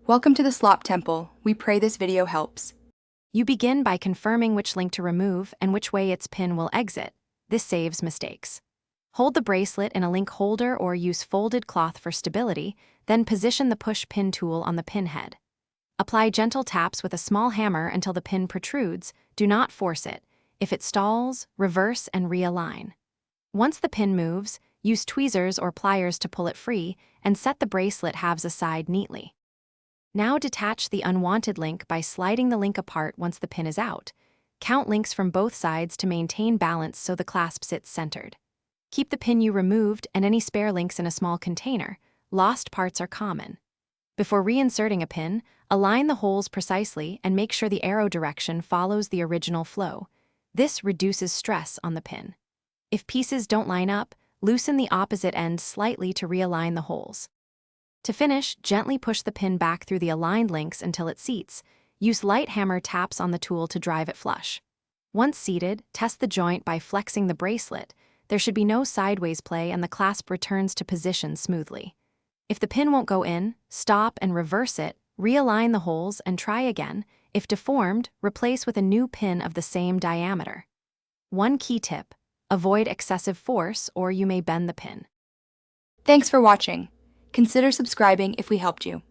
Welcome to the Slop Temple. We pray this video helps. You begin by confirming which link to remove and which way its pin will exit. This saves mistakes. Hold the bracelet in a link holder or use folded cloth for stability, then position the push pin tool on the pin head. Apply gentle taps with a small hammer until the pin protrudes. Do not force it. If it stalls, reverse and realign. Once the pin moves, use tweezers or pliers to pull it free and set the bracelet halves aside neatly. Now detach the unwanted link by sliding the link apart once the pin is out. Count links from both sides to maintain balance so the clasp sits centered. Keep the pin you removed and any spare links in a small container. Lost parts are common. Before reinserting a pin, align the holes precisely and make sure the arrow direction follows the original flow. This reduces stress on the pin. If pieces don't line up, loosen the opposite end slightly to realign the holes. To finish, gently push the pin back through the aligned links until it seats. Use light hammer taps on the tool to drive it flush. Once seated, test the joint by flexing the bracelet. There should be no sideways play and the clasp returns to position smoothly. If the pin won't go in, stop and reverse it, realign the holes and try again. If deformed, replace with a new pin of the same diameter. One key tip: avoid excessive force or you may bend the pin. Thanks for watching. Consider subscribing if we helped you.